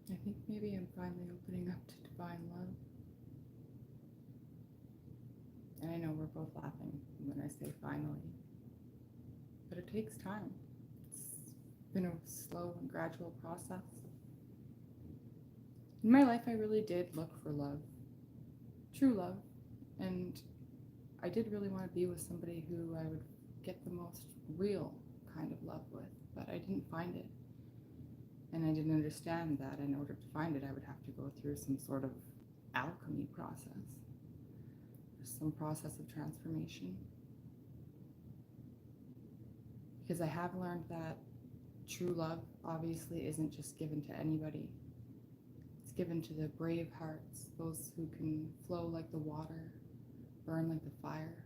I think maybe I'm finally opening up to divine love. And I know we're both laughing when I say finally, but it takes time. It's been a slow and gradual process. In my life, I really did look for love, true love, and I did really want to be with somebody who I would get the most real kind of love with, but I didn't find it. And I didn't understand that in order to find it, I would have to go through some sort of alchemy process, some process of transformation. Because I have learned that true love obviously isn't just given to anybody. It's given to the brave hearts, those who can flow like the water, burn like the fire.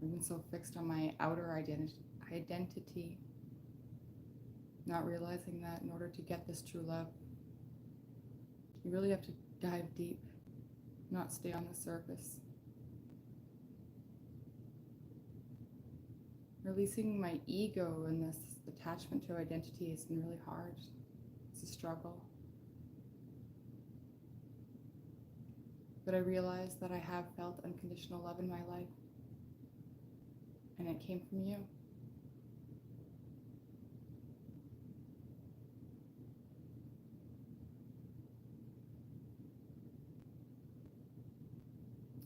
I've been so fixed on my outer identity, not realizing that in order to get this true love, you really have to dive deep, not stay on the surface. Releasing my ego and this attachment to identity has been really hard. It's a struggle. But I realized that I have felt unconditional love in my life, and it came from you.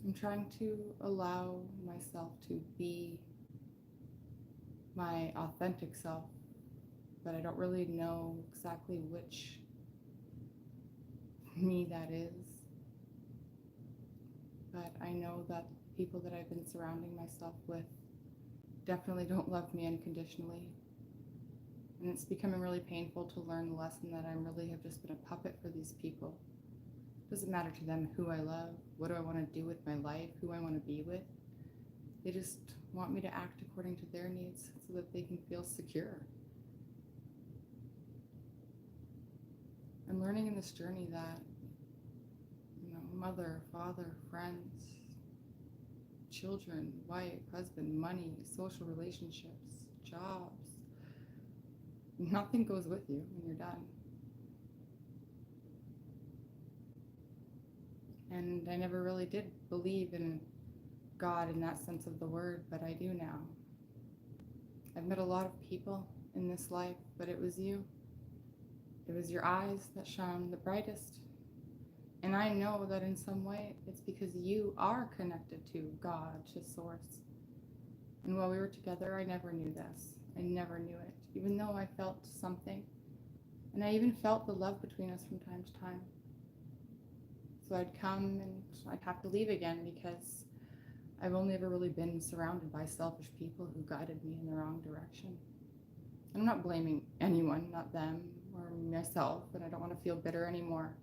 I'm trying to allow myself to be my authentic self, but I don't really know exactly which me that is. But I know that people that I've been surrounding myself with definitely don't love me unconditionally. And it's becoming really painful to learn the lesson that I really have just been a puppet for these people. It doesn't matter to them who I love, what do I want to do with my life, who I want to be with. They just want me to act according to their needs so that they can feel secure. I'm learning in this journey that, mother, father, friends, children, wife, husband, money, social relationships, jobs, nothing goes with you when you're done. And I never really did believe in God in that sense of the word, but I do now. I've met a lot of people in this life, but it was you. It was your eyes that shone the brightest. And I know that in some way it's because you are connected to God, to Source. And while we were together, I never knew this. I never knew it, even though I felt something. And I even felt the love between us from time to time. So I'd come and I'd have to leave again because I've only ever really been surrounded by selfish people who guided me in the wrong direction. And I'm not blaming anyone, not them or myself, and I don't want to feel bitter anymore.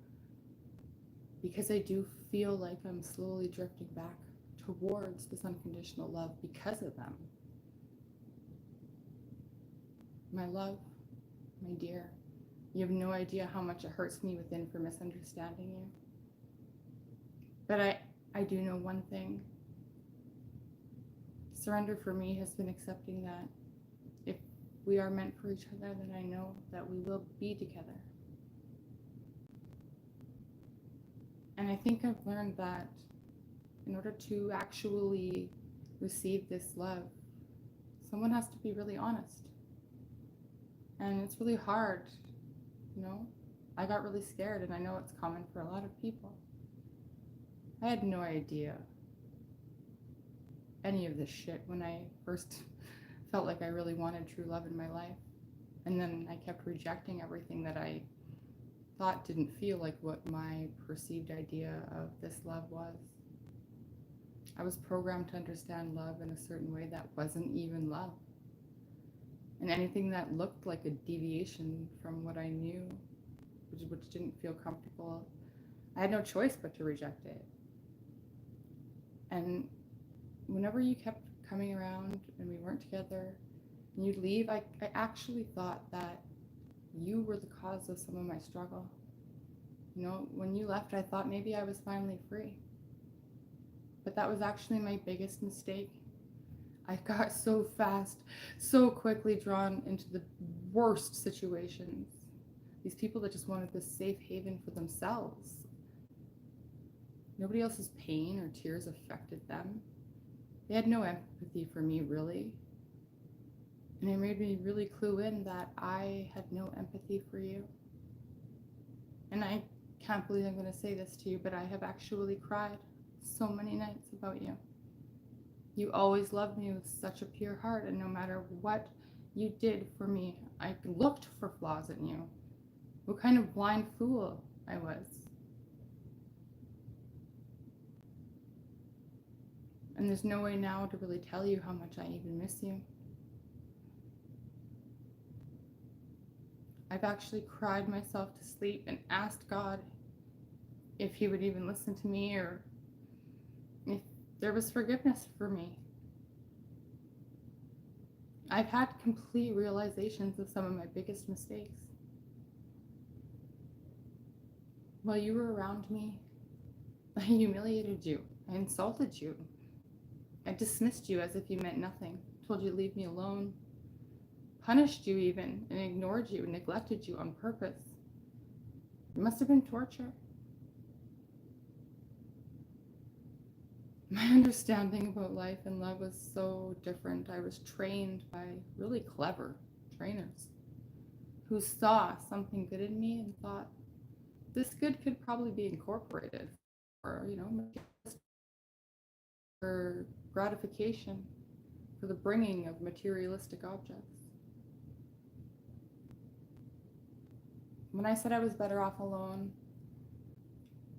Because I do feel like I'm slowly drifting back towards this unconditional love because of them. My love, my dear, you have no idea how much it hurts me within for misunderstanding you. But I do know one thing. Surrender for me has been accepting that if we are meant for each other, then I know that we will be together. And I think I've learned that in order to actually receive this love, someone has to be really honest. And it's really hard, I got really scared, and I know it's common for a lot of people. I had no idea any of this shit when I first felt like I really wanted true love in my life. And then I kept rejecting everything that I thought didn't feel like what my perceived idea of this love was. I was programmed to understand love in a certain way that wasn't even love. And anything that looked like a deviation from what I knew, which didn't feel comfortable, I had no choice but to reject it. And whenever you kept coming around and we weren't together and you'd leave, I actually thought that you were the cause of some of my struggle. When you left, I thought maybe I was finally free. But that was actually my biggest mistake. I got so fast, so quickly drawn into the worst situations. These people that just wanted this safe haven for themselves. Nobody else's pain or tears affected them. They had no empathy for me, really. And it made me really clue in that I had no empathy for you. And I can't believe I'm going to say this to you, but I have actually cried so many nights about you. You always loved me with such a pure heart, and no matter what you did for me, I looked for flaws in you. What kind of blind fool I was. And there's no way now to really tell you how much I even miss you. I've actually cried myself to sleep and asked God if he would even listen to me or if there was forgiveness for me. I've had complete realizations of some of my biggest mistakes. While you were around me, I humiliated you. I insulted you. I dismissed you as if you meant nothing, told you to leave me alone, punished you even, and ignored you and neglected you on purpose. It must have been torture. My understanding about life and love was so different. I was trained by really clever trainers who saw something good in me and thought, this good could probably be incorporated or, for gratification, for the bringing of materialistic objects. When I said I was better off alone,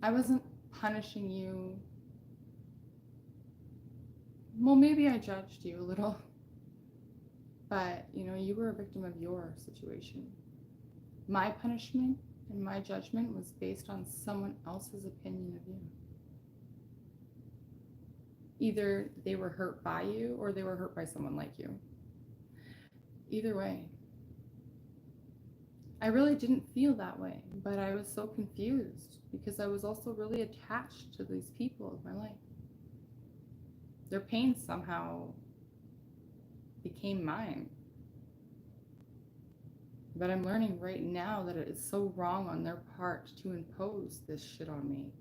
I wasn't punishing you. Well, maybe I judged you a little, but you were a victim of your situation. My punishment and my judgment was based on someone else's opinion of you. Either they were hurt by you or they were hurt by someone like you. Either way, I really didn't feel that way, but I was so confused because I was also really attached to these people of my life. Their pain somehow became mine. But I'm learning right now that it is so wrong on their part to impose this shit on me.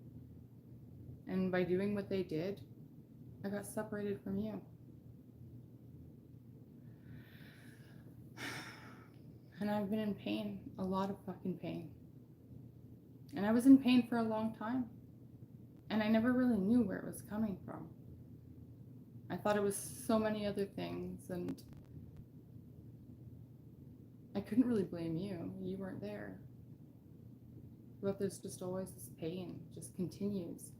And by doing what they did, I got separated from you. And I've been in pain, a lot of fucking pain. And I was in pain for a long time. And I never really knew where it was coming from. I thought it was so many other things, and I couldn't really blame you. You weren't there. But there's just always this pain, just continues.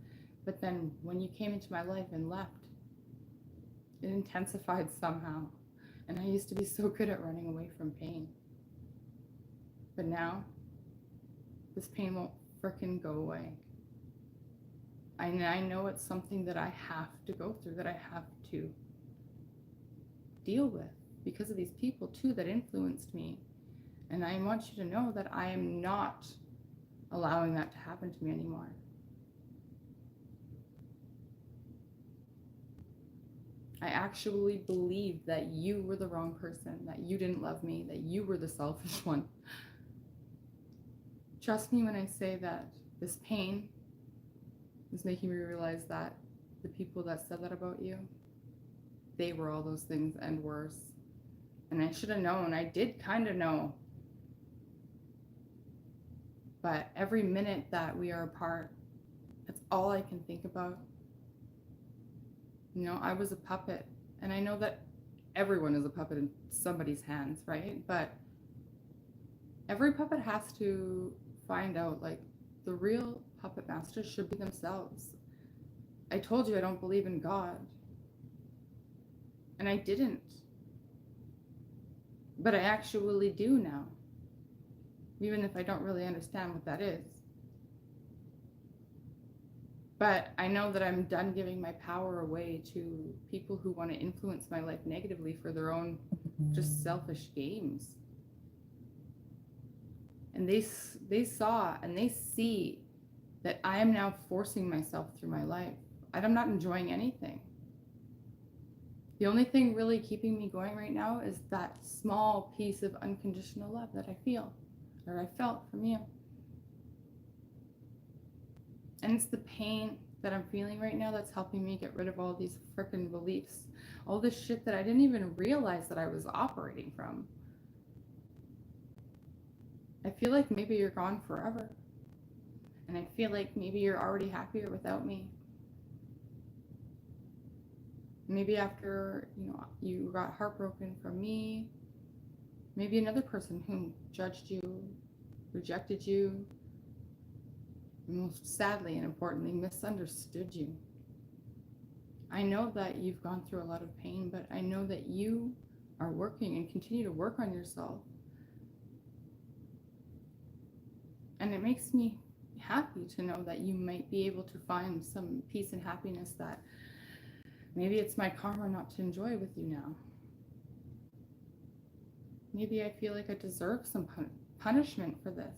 But then when you came into my life and left, it intensified somehow. And I used to be so good at running away from pain. But now, this pain won't frickin' go away. And I know it's something that I have to go through, that I have to deal with because of these people too that influenced me. And I want you to know that I am not allowing that to happen to me anymore. I actually believe that you were the wrong person, that you didn't love me, that you were the selfish one. Trust me when I say that this pain is making me realize that the people that said that about you, they were all those things and worse. And I should have known. I did kind of know. But every minute that we are apart, that's all I can think about. I was a puppet. And I know that everyone is a puppet in somebody's hands, right? But every puppet has to find out, like, the real puppet masters should be themselves. I told you I don't believe in God. And I didn't. But I actually do now. Even if I don't really understand what that is. But I know that I'm done giving my power away to people who want to influence my life negatively for their own just selfish games. And they saw and they see that I am now forcing myself through my life. I'm not enjoying anything. The only thing really keeping me going right now is that small piece of unconditional love that I feel, or I felt from you. And it's the pain that I'm feeling right now that's helping me get rid of all these freaking beliefs, all this shit that I didn't even realize that I was operating from. I feel like maybe you're gone forever. And I feel like maybe you're already happier without me. Maybe after, you got heartbroken from me, maybe another person who judged you, rejected you, and most sadly and importantly, misunderstood you. I know that you've gone through a lot of pain, but I know that you are working and continue to work on yourself. And it makes me happy to know that you might be able to find some peace and happiness that maybe it's my karma not to enjoy with you now. Maybe I feel like I deserve some punishment for this.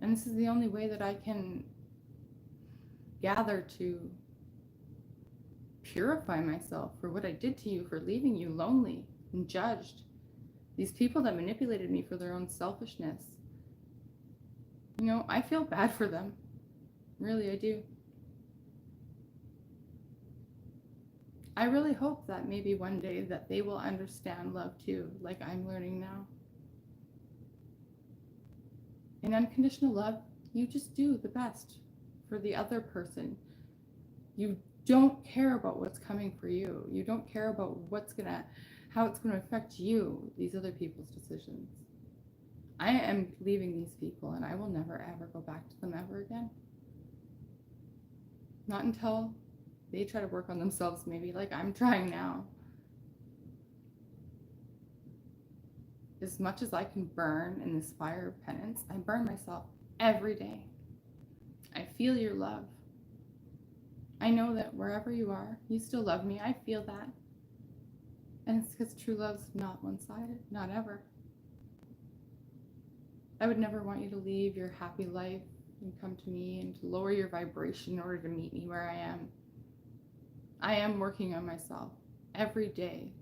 And this is the only way that I can gather to purify myself for what I did to you, for leaving you lonely and judged. These people that manipulated me for their own selfishness. I feel bad for them. Really, I do. I really hope that maybe one day that they will understand love too, like I'm learning now. In unconditional love, you just do the best for the other person. You don't care about what's coming for you. You don't care about how it's gonna affect you, these other people's decisions. I am leaving these people and I will never ever go back to them ever again. Not until they try to work on themselves, maybe like I'm trying now. As much as I can burn in this fire of penance, I burn myself every day. I feel your love. I know that wherever you are, you still love me. I feel that. And it's because true love's not one-sided, not ever. I would never want you to leave your happy life and come to me and to lower your vibration in order to meet me where I am. I am working on myself every day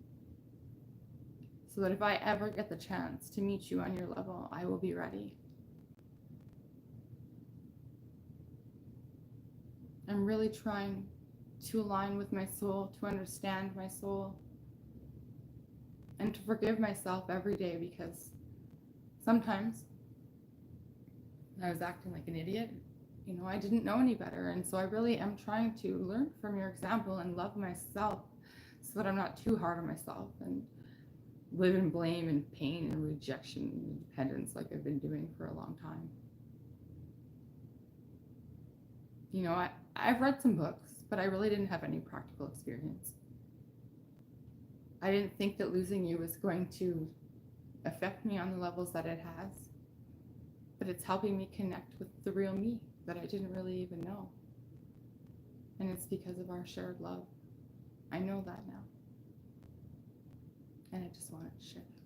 so that if I ever get the chance to meet you on your level, I will be ready. I'm really trying to align with my soul, to understand my soul, and to forgive myself every day, because sometimes I was acting like an idiot. I didn't know any better. And so I really am trying to learn from your example and love myself so that I'm not too hard on myself and live in blame and pain and rejection and dependence like I've been doing for a long time. I've read some books, but I really didn't have any practical experience. I didn't think that losing you was going to affect me on the levels that it has, but it's helping me connect with the real me that I didn't really even know. And it's because of our shared love. I know that now. And I just want to share that.